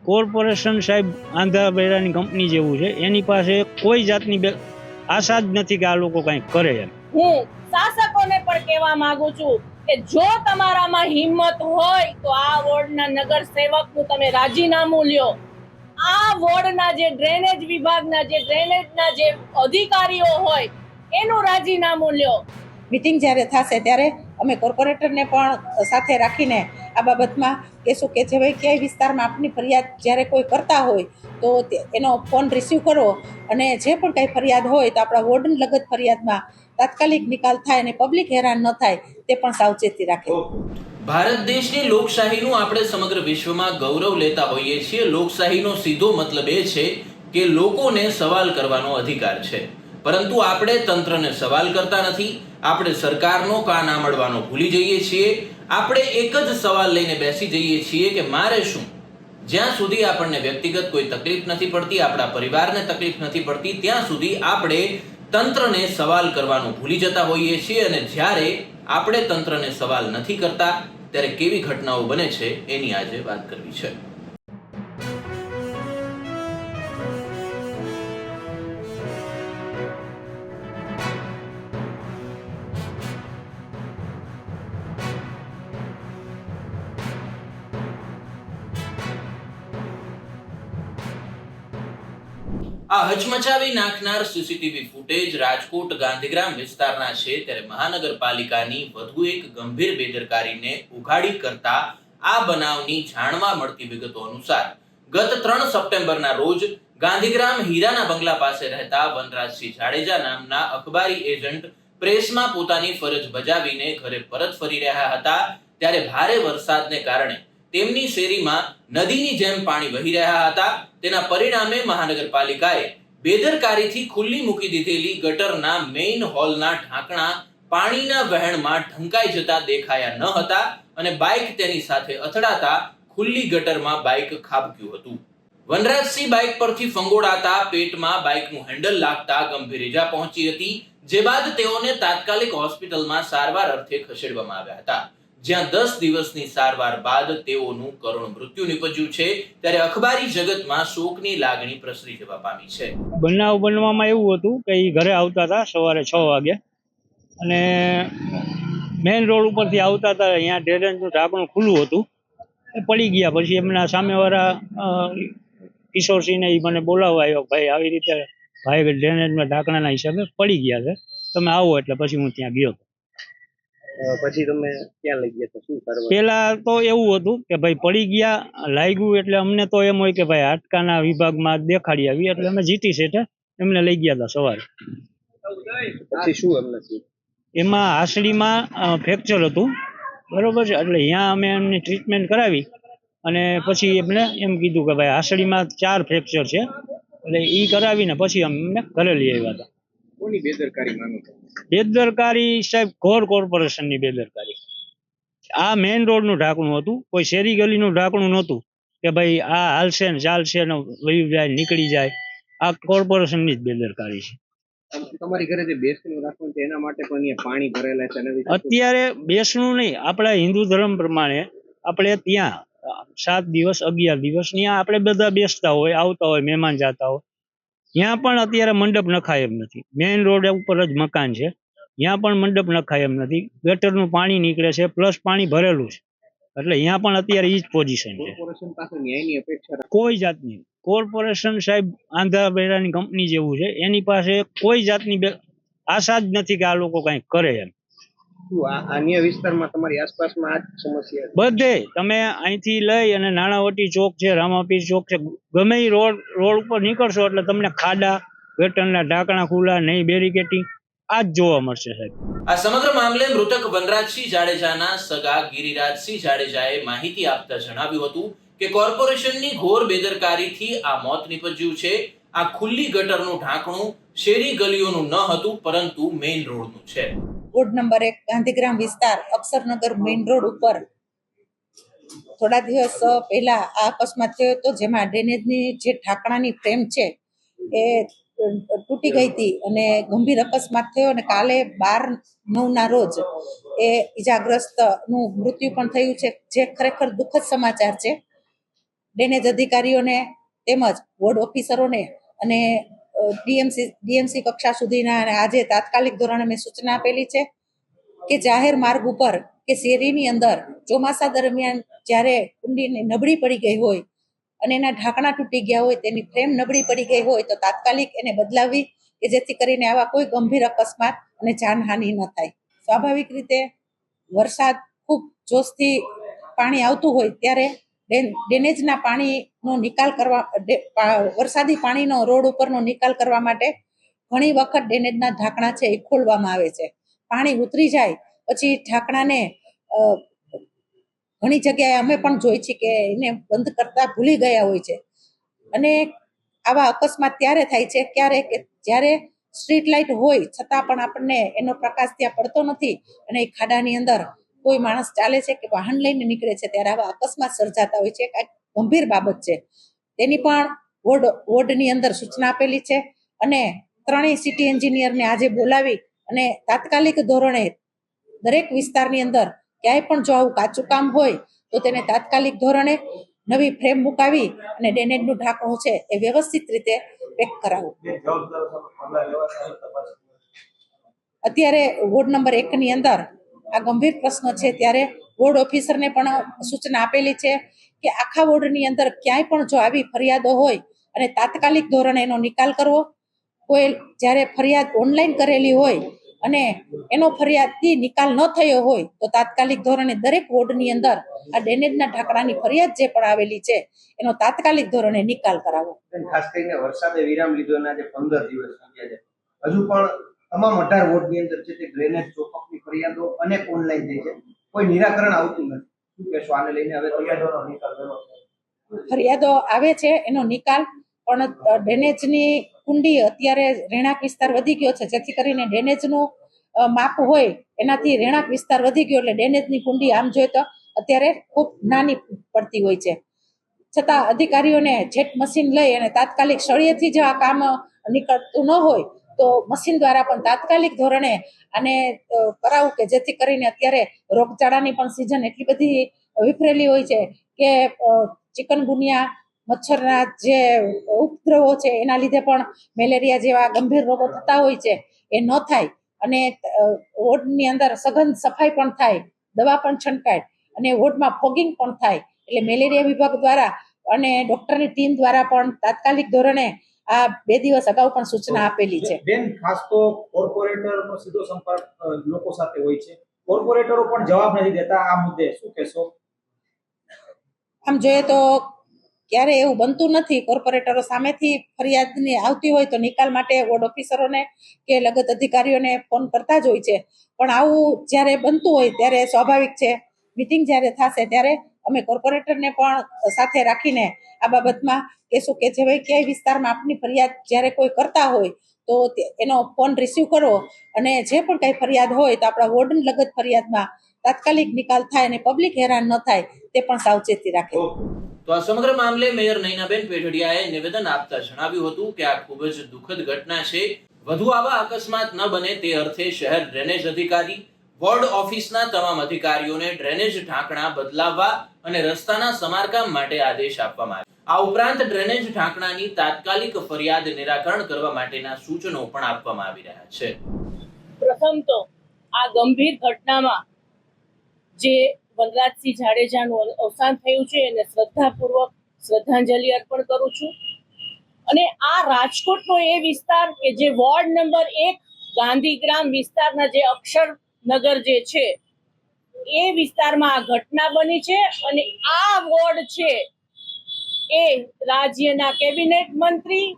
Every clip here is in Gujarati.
કોર્પોરેશન સાહેબ આંધા બૈરાની કંપની જેવું છે, એની પાસે કોઈ જાતની આશા જ નથી કે આ લોકો કંઈક કરે એમ. હું શાસકોને પણ કહેવા માંગુ છું કે જો તમારામાં હિંમત હોય તો આ વોર્ડના નગર સેવકનું તમે રાજીનામું લ્યો. આ વોર્ડના જે ડ્રેનેજ વિભાગના જે ડ્રેનેજના જે અધિકારીઓ હોય એનું રાજીનામું લ્યો. મીટિંગ જ્યારે થશે ત્યારે અમે કોર્પોરેટરને પણ સાથે રાખીને આ બાબતમાં કહેશું કે જે ભાઈ ક્યાંય વિસ્તારમાં આપની ફરિયાદ જ્યારે કોઈ કરતા હોય તો એનો ફોન રિસીવ કરો અને જે પણ કાંઈ ફરિયાદ હોય તો આપણા વોર્ડન લગત ફરિયાદમાં તાત્કાલિક નિકાલ થાય અને પબ્લિક હેરાન ન થાય તે પણ સાવચેતી રાખે. ભારત દેશની લોકશાહીનું આપણે સમગ્ર વિશ્વમાં ગૌરવ લેતા હોઈએ છીએ. લોકશાહીનો સીધો મતલબ એ છે કે લોકોને સવાલ કરવાનો અધિકાર છે, પરંતુ આપણે તંત્રને સવાલ કરતા નથી. આપણે સરકારનો કાન આંબળવાનો ભૂલી જઈએ છીએ. આપણે એક જ સવાલ લઈને બેસી જઈએ છીએ કે મારે શું. જ્યાં સુધી આપણને વ્યક્તિગત કોઈ તકલીફ નથી પડતી, આપણા પરિવારને તકલીફ નથી પડતી, ત્યાં સુધી આપણે તંત્રને સવાલ કરવાનું ભૂલી જતા હોઈએ છીએ. અને જ્યારે આપણે તંત્રને સવાલ નથી કરતા ત્યારે કેવી ઘટનાઓ બને છે એની આજે વાત કરવી છે. આ હચમચાવી નાખનાર સીસીટીવી ફૂટેજ રાજકોટ ગાંધીગ્રામ વિસ્તારના છે, ત્યારે મહાનગરપાલિકાની વધુ એક ગંભીર બેદરકારીને ઉઘાડી કરતા આ બનાવની જાણવા મળતી વિગતો અનુસાર ગત 3 સપ્ટેમ્બરના રોજ ગાંધીગ્રામ હીરાના બંગલા પાસે રહેતા વનરાજસિંહ જાડેજા નામના અખબારી એજન્ટ પ્રેસમાં પોતાની ફરજ બજાવીને ઘરે પરત ફરી રહ્યા હતા, ત્યારે ભારે વરસાદને કારણે તેમની શેરીમાં નદીની જેમ પાણી વહી રહ્યા હતા. તેના પરિણામે મહાનગરપાલિકાએ બેદરકારીથી ખુલ્લી મૂકી દીધેલી ગટરના મેઇન હોલના ઢાંકણા પાણીના વહેણમાં ઢંકાઈ જતા દેખાયા ન હતા અને બાઇક તેની સાથે અથડાતા ખુલ્લી ગટરમાં બાઇક ખાબક્યું હતું. વનરાજસિંહ બાઇક પરથી ફંગોળાતા પેટમાં બાઇકનું હેન્ડલ લાગતા ગંભીર ઈજા પહોંચી હતી, જે બાદ તેઓને તાત્કાલિક હોસ્પિટલમાં સારવાર અર્થે ખસેડવામાં આવ્યા હતા, જ્યાં 10 દિવસની સારવાર બાદ તેઓનું કરુણ મૃત્યુ નિપજ્યું છે. ત્યારે અખબારી જગતમાં શોકની લાગણી પ્રસરી જવા પામી છે. બનાવ બનવામાં એવું હતું કે એ ઘરે આવતા હતા સવારે 6 વાગે અને મેઇન રોડ ઉપરથી આવતા હતા. અહીંયા ડ્રેનેજનું ઢાંકણું ખુલ્લું હતું, એ પડી ગયા. પછી એમના સામેવાળા કિશોરસિંહને એ મને બોલાવવા આવ્યો, ભાઈ આવી રીતે ભાઈ ડ્રેનેજના ઢાંકણાના હિસાબે પડી ગયા છે, તમે આવો. એટલે પછી હું ત્યાં ગયો. પછી તમે ક્યાં લઈ ગયા? શું કરવા? પેલા તો એવું હતું કે ભાઈ પડી ગયા, લાગ્યું એટલે અમને તો એમ હોય કે ભાઈ હાડકાના વિભાગમાં દેખાડી આવી, એટલે અમે જીટી સેઠે એમને લઈ ગયા હતા સવારે. પછી શું એમને એમાં હાસડીમાં ફ્રેક્ચર હતું, બરોબર છે. એટલે અહીંયા અમે એમની ટ્રીટમેન્ટ કરાવી અને પછી એમને એમ કીધું કે ભાઈ હાસડીમાં 4 ફ્રેક્ચર છે, એટલે એ કરાવીને પછી અમને ઘરે લઈ આવ્યા હતા. કોની બેદરકારી માનો? બેદરકારી સાહેબ ઘોર કોર્પોરેશનની બેદરકારી. આ મેઇન રોડનું ઢાંકણું હતું, કોઈ શેરી ગલીનું ઢાંકણું નહોતું કે ભાઈ આ હાલશે ને ચાલશે ને વયું જાય નીકળી જાય. આ કોર્પોરેશનની જ બેદરકારી છે. તમારી ઘરે જે બેસણું રાખવું છે એના માટે પણ અહીંયા પાણી ભરેલા છે. અત્યારે બેસણું નહીં, આપણા હિન્દુ ધર્મ પ્રમાણે આપણે ત્યાં 7 દિવસ 11 દિવસ ત્યાં આપણે બધા બેસતા હોય, આવતા હોય, મહેમાન જતા હોય. ત્યાં પણ અત્યારે મંડપ નખાય એમ નથી. મેઇન રોડ ઉપર જ મકાન છે, ત્યાં પણ મંડપ નખાય એમ નથી. ગટરનું પાણી નીકળે છે, પ્લસ પાણી ભરેલું છે, એટલે અહીંયા પણ અત્યારે એ જ પોઝિશન છે. કોર્પોરેશન પાસે ન્યાયની અપેક્ષા કોઈ જાતની. કોર્પોરેશન સાહેબ આંધા બૈરાની કંપની જેવું છે, એની પાસે કોઈ જાતની આશા જ નથી કે આ લોકો કંઈક કરે એમ. અન્ય વિસ્તારમાં તમારી આસપાસમાં આ જ સમસ્યા બધે તમે અહીંથી લઈ અને નાણાવટી ચોક છે, રામાપીર ચોક છે, ગમે એ રોડ ઉપર નીકળશો એટલે તમને ખાડા, ગટરના ઢાંકણા ખુલ્લા, નહીં બેરિકેટિંગ, આ જ જોવા મળશે સાહેબ. આ સમગ્ર મામલે મૃતક વનરાજસિંહ જાડેજાના સગા ગિરિરાજસિંહ જાડેજાએ માહિતી આપતા જણાવ્યું હતું કે કોર્પોરેશનની ઘોર બેદરકારીથી આ મોત નીપજ્યું છે. આ ખુલ્લી ગટરનું ઢાંકણું શેરી ગલીઓનું ન હતું, પરંતુ મેઇન રોડનું છે. વોર્ડ નંબર 1 ગાંધીગ્રામ વિસ્તાર અક્ષરનગર મેઇન રોડ ઉપર થોડા દિવસ પહેલા આ અકસ્માત થયો હતો, જેમાં ડ્રેનેજની જે ઢાંકણાની ફ્રેમ છે એ તૂટી ગઈ હતી અને ગંભીર અકસ્માત થયો. અને કાલે 12/9 રોજ એ ઈજાગ્રસ્તનું મૃત્યુ પણ થયું છે, જે ખરેખર દુઃખદ સમાચાર છે. ડ્રેનેજ અધિકારીઓને તેમજ વોર્ડ ઓફિસરોને અને ડીએમસી કક્ષા સુધીના અને આજે તાત્કાલિક ધોરણે મેં સૂચના આપેલી છે કે જાહેર માર્ગ ઉપર કે શેરીની અંદર ચોમાસા દરમિયાન જ્યારે કુંડી નબળી પડી ગઈ હોય અને એના ઢાંકણા તૂટી ગયા હોય, તેની ફ્રેમ નબળી પડી ગઈ હોય તો તાત્કાલિક એને બદલાવી કે જેથી કરીને આવા કોઈ ગંભીર અકસ્માત અને જાનહાનિ ન થાય. સ્વાભાવિક રીતે વરસાદ ખૂબ જોશથી પાણી આવતું હોય ત્યારે ડ્રેનેજના પાણીનો નિકાલ કરવા, વરસાદી પાણીનો રોડ ઉપરનો નિકાલ કરવા માટે ઘણી વખત ડ્રેનેજના ઢાંકણા છે એ ખોલવામાં આવે છે. પાણી ઉતરી જાય પછી ઢાંકણાને ઘણી જગ્યાએ અમે પણ જોઈ છે કે એને બંધ કરતા ભૂલી ગયા હોય છે અને આવા અકસ્માત ત્યારે થાય છે ક્યારેક જ્યારે સ્ટ્રીટ લાઇટ હોય છતાં પણ આપણને એનો પ્રકાશ ત્યાં પડતો નથી અને એ ખાડાની અંદર કોઈ માણસ ચાલે છે કે વાહન લઈને નીકળે છે ત્યારે આવા અકસ્માત સર્જાતા હોય છે. એક ગંભીર બાબત છે, તેની પણ વોર્ડની અંદર સૂચના આપેલી છે અને ત્રણેય સિટી એન્જિનિયરને આજે બોલાવી અને તાત્કાલિક ધોરણે દરેક વિસ્તારની અંદર ક્યાંય પણ જો આવું કાચું કામ હોય તો તેને તાત્કાલિક ધોરણે નવી ફ્રેમ મુકાવી અને ડ્રેનેજનું ઢાંકણું છે એ વ્યવસ્થિત રીતે પેક કરાવવું. અત્યારે વોર્ડ નંબર 1 ની અંદર આ ગંભીર પ્રશ્ન છે ત્યારે વોર્ડ ઓફિસરને પણ સૂચના આપેલી છે કે આખા વોર્ડની અંદર ક્યાંય પણ જો આવી ફરિયાદો હોય અને તાત્કાલિક ધોરણે એનો નિકાલ કરવો. કોઈ જ્યારે ફરિયાદ ઓનલાઈન કરેલી હોય અને એનો ફરિયાદથી નિકાલ ન થયો હોય તો તાત્કાલિક ધોરણે દરેક વોર્ડની અંદર આ ડ્રેનેજના ઢાંકણાની ફરિયાદ જે પણ આવેલી છે એનો તાત્કાલિક ધોરણે નિકાલ કરાવો. ખાસ કરીને વરસાદે વિરામ લીધો અને આજે 15 દિવસ થયા છે, હજુ પણ તમામ 18 વોર્ડની અંદર છે તે ડ્રેનેજ ચોકઅપની ફરિયાદો અનેક ઓનલાઈન થઈ છે, કોઈ નિરાકરણ આવતું નથી. શું કહેશો આને લઈને? હવે ફરિયાદોનો નિકાલ કરવો, ફરિયાદો આવે છે એનો નિકાલ પણ ડ્રેનેજની કુંડી અત્યારે રહેણાંક વિસ્તાર વધી ગયો છે જેથી કરીને ડ્રેનેજનું માપ હોય એનાથી રહેણાંક વિસ્તાર વધી ગયો એટલે ડ્રેનેજની કુંડી આમ જોઈએ તો અત્યારે ખૂબ નાની પડતી હોય છે. છતાં અધિકારીઓને જેટ મશીન લઈ અને તાત્કાલિક સળિયેથી જો આ કામ નીકળતું ન હોય તો મશીન દ્વારા પણ તાત્કાલિક ધોરણે આને કરાવવું કે જેથી કરીને અત્યારે રોગચાળાની પણ સિઝન એટલી બધી વિફરેલી હોય છે કે ચિકનગુનિયા મચ્છરના જે ઉપદ્રવો છે એના લીધે પણ મેલેરિયા જેવા ગંભીર રોગો થતા હોય છે એ ન થાય અને વોર્ડની અંદર સઘન સફાઈ પણ થાય, દવા પણ છંટકાય અને વોર્ડમાં ફોગિંગ પણ થાય. એટલે મેલેરિયા વિભાગ દ્વારા અને ડોક્ટરની ટીમ દ્વારા પણ તાત્કાલિક ધોરણે આ 2 દિવસ અગાઉ પણ સૂચના આપેલી છે. બેન, ખાસ તો કોર્પોરેટરનો સીધો સંપર્ક લોકો સાથે હોય છે, કોર્પોરેટરો પણ જવાબ નથી દેતા. આ મુદ્દે શું કહેશો? આમ જોઈએ તો ક્યારે એવું બનતું નથી. કોર્પોરેટરો સામેથી ફરિયાદની આવતી હોય તો નિકાલ માટે વોર્ડ ઓફિસરોને કે લગત અધિકારીઓને ફોન કરતા જ હોય છે, પણ આવું જ્યારે બનતું હોય ત્યારે સ્વાભાવિક છે મિટિંગ જ્યારે થશે ત્યારે અમે કોર્પોરેટરને પણ સાથે રાખીને આ બાબતમાં કહેશું કે જે ભાઈ ક્યાંય વિસ્તારમાં આપની ફરિયાદ જ્યારે કોઈ કરતા હોય તો એનો ફોન રિસીવ કરો અને જે પણ કંઈ ફરિયાદ હોય તો આપણા વોર્ડ લગત ફરિયાદમાં તાત્કાલિક નિકાલ થાય અને પબ્લિક હેરાન ન થાય તે પણ સાવચેતી રાખે. તો આ સમગ્ર મામલે મેયર નયનાબેન પેઢડિયાએ નિવેદન આપતા જણાવ્યું હતું કે આ ખૂબ જ દુઃખદ ઘટના છે. વધુ આવા અકસ્માત ન બને તે અર્થે શહેર ડ્રેનેજ અધિકારી, વોર્ડ ઓફિસના તમામ અધિકારીઓને ડ્રેનેજ ઢાંકણા બદલાવવા અને રસ્તાના સમારકામ માટે આદેશ આપવામાં આવ્યા. આ ઉપરાંત ડ્રેનેજ ઢાંકણાની તાત્કાલિક ફરિયાદ નિરાકરણ કરવા માટેના સૂચનો પણ આપવામાં આવી રહ્યા છે. પ્રથમ તો આ ગંભીર ઘટનામાં જે વનરાજસિંહ જાડેજાનું અવસાન થયું છે એને શ્રદ્ધાપૂર્વક શ્રદ્ધાંજલિ અર્પણ કરું છું. અને આ રાજકોટનો એ વિસ્તાર કે જે વોર્ડ નંબર 1 ગાંધીગ્રામ વિસ્તારના જે અક્ષરનગર જે છે એ વિસ્તારમાં આ ઘટના બની છે અને આ વોર્ડ છે એ રાજ્યના કેબિનેટ મંત્રી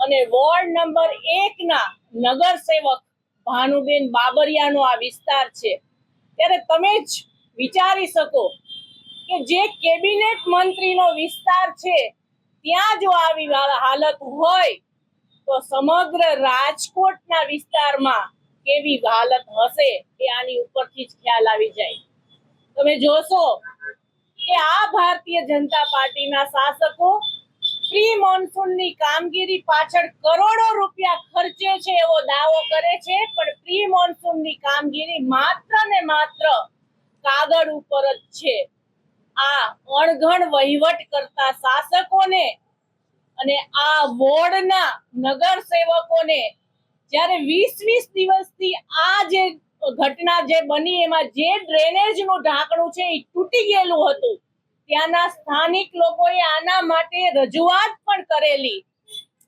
અને વોર્ડ નંબર 1 ના નગરસેવક ભાનુબેન બાબરિયાનો આ વિસ્તાર છે. ત્યારે તમે જ વિચારી શકો કે જે કેબિનેટ મંત્રીનો વિસ્તાર છે ત્યાં જો આવી હાલત હોય તો સમગ્ર રાજકોટના વિસ્તારમાં કેવી હાલત હશે એ આની ઉપરથી જ ખ્યાલ આવી જાય. તમે જોશો કે આ ભારતીય જનતા પાર્ટીના શાસકો પ્રી મોન્સૂનની કામગીરી પાછળ કરોડો રૂપિયા ખર્ચે છે એવો દાવો કરે છે, પણ પ્રી મોન્સૂનની કામગીરી માત્ર ને માત્ર કાગળ ઉપર જ છે. આ અણઘડ વહીવટ કરતા શાસકોને અને આ વોર્ડના નગર સેવકોને જ્યારે 20 દિવસથી આ જે ઘટના જે બની એમાં જે ડ્રેનેજનું ઢાંકણું છે એ તૂટી ગયેલું હતું, ત્યાંના સ્થાનિક લોકોએ આના માટે રજૂઆત પણ કરેલી,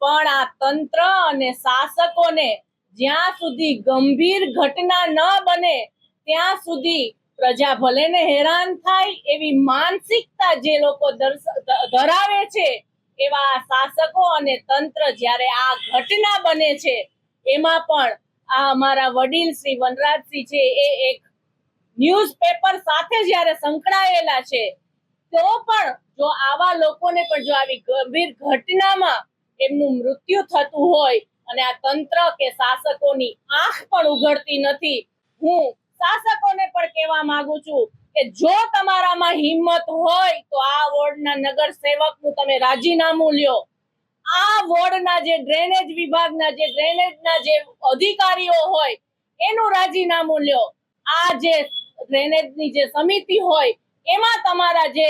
પણ આ તંત્ર અને શાસકોને જ્યાં સુધી ગંભીર ઘટના ન બને ત્યાં સુધી પ્રજા ભલે ને હેરાન થાય એવી માનસિકતા જે લોકો ધરાવે છે, એવા શાસકો અને તંત્ર જ્યારે આ ઘટના બને છે એમાં પણ આ અમારા વડીલ શ્રી વનરાજસિંહ છે એ એક ન્યૂઝપેપર સાથે જ્યારે સંકળાયેલા છે, તો પણ જો આવા લોકોને પણ જો આવી ગંભીર ઘટનામાં એમનું મૃત્યુ થતું હોય અને આ તંત્ર કે શાસકોની આંખ પણ ઉઘડતી નથી, હું શાસકોને પણ કહેવા માંગુ છું કે જો તમારામાં હિંમત હોય તો આ વોર્ડના નગર સેવકનું તમે રાજીનામું લ્યો. આ વોર્ડના જે ડ્રેનેજ વિભાગના જે ડ્રેનેજના જે અધિકારીઓ હોય એનું રાજીનામું લ્યો. આ જે ડ્રેનેજની જે સમિતિ હોય એમાં તમારા જે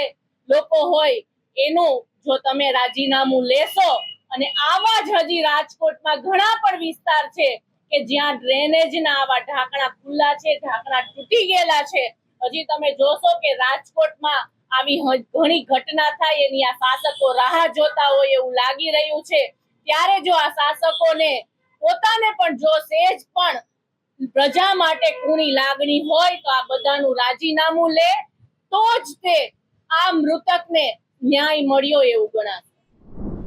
લોકો હોય એનું જો તમે રાજીનામું લેશો, અને આવા જ હજી રાજકોટમાં ઘણા પણ વિસ્તાર છે કે જ્યાં ડ્રેનેજના આવા ઢાંકણા ખુલ્લા છે, ઢાંકણા તૂટી ગયેલા છે, હજી તમે જોશો કે રાજકોટમાં આવી ઘણી ઘટના થાય એની આ શાસકો રાહ જોતા હોય એવું લાગી રહ્યું છે. ત્યારે જો આ શાસકોને પોતાને પણ જો સહેજ પણ પ્રજા માટે કોની લાગણી હોય તો આ બધાનું રાજીનામું લે તો જ તે આ મૃતકને ન્યાય મળ્યો એવું ગણાશે.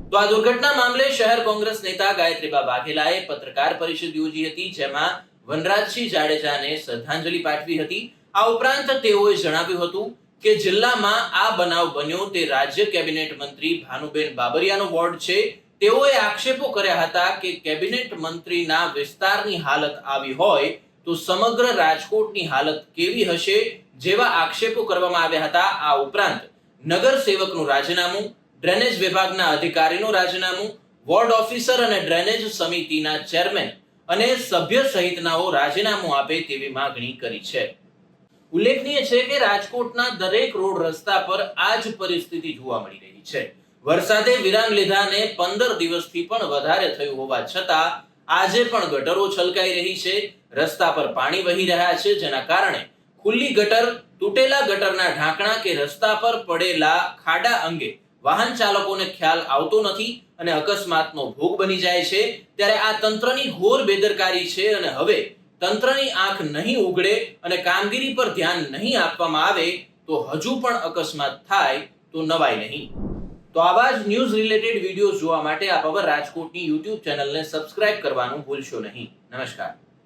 તો આ દુર્ઘટના મામલે શહેર કોંગ્રેસ નેતા ગાયત્રીબા વાઘેલાએ પત્રકાર પરિષદ યોજી હતી, જેમાં વનરાજસિંહ જાડેજાને શ્રદ્ધાંજલિ પાઠવી હતી. આ ઉપરાંત તેઓએ જણાવ્યું હતું કે જિલ્લામાં આ બનાવ બન્યો તે રાજ્ય કેબિનેટ મંત્રી ભાનુબેન બાબરિયાનો વોર્ડ છે. તેઓએ આક્ષેપો કર્યા હતા કે કેબિનેટ મંત્રીના વિસ્તારની હાલત આવી હોય તો સમગ્ર રાજકોટની હાલત કેવી હશે, જેવા આક્ષેપો કરવામાં આવ્યા હતા. આ ઉપરાંત નગર સેવકનું રાજીનામું, ડ્રેનેજ વિભાગના અધિકારીનું રાજીનામું, વોર્ડ ઓફિસર અને ડ્રેનેજ સમિતિના ચેરમેન અને સભ્ય સહિતનાઓ રાજીનામું આપે તેવી માંગણી કરી છે. ઉલ્લેખનીય છે કે રાજકોટના દરેક રોડ રસ્તા પર આ જ પરિસ્થિતિ જોવા મળી રહી છે. વરસાદે વિરામ લીધાને 15 દિવસથી પણ વધારે થયું હોવા છતાં આજે પણ ગટરો છલકાઈ રહી છે, રસ્તા પર પાણી વહી રહ્યા છે, જેના કારણે ખુલ્લી ગટર, તૂટેલા ગટરના ઢાંકણા કે રસ્તા પર પડેલા ખાડા અંગે વાહન ચાલકોને ખ્યાલ આવતો નથી અને અકસ્માતનો ભોગ બની જાય છે. ત્યારે આ તંત્રની ઘોર બેદરકારી છે અને હવે તંત્રની આંખ નહીં ઉઘડે અને કામગીરી પર ધ્યાન નહીં આપવામાં આવે તો હજુ પણ અકસ્માત થાય તો નવાય નહીં. તો આવા જ ન્યૂઝ રિલેટેડ વિડીયો જોવા માટે આપ અવર રાજકોટની YouTube ચેનલને સબસ્ક્રાઇબ કરવાનું ભૂલશો નહીં. નમસ્કાર.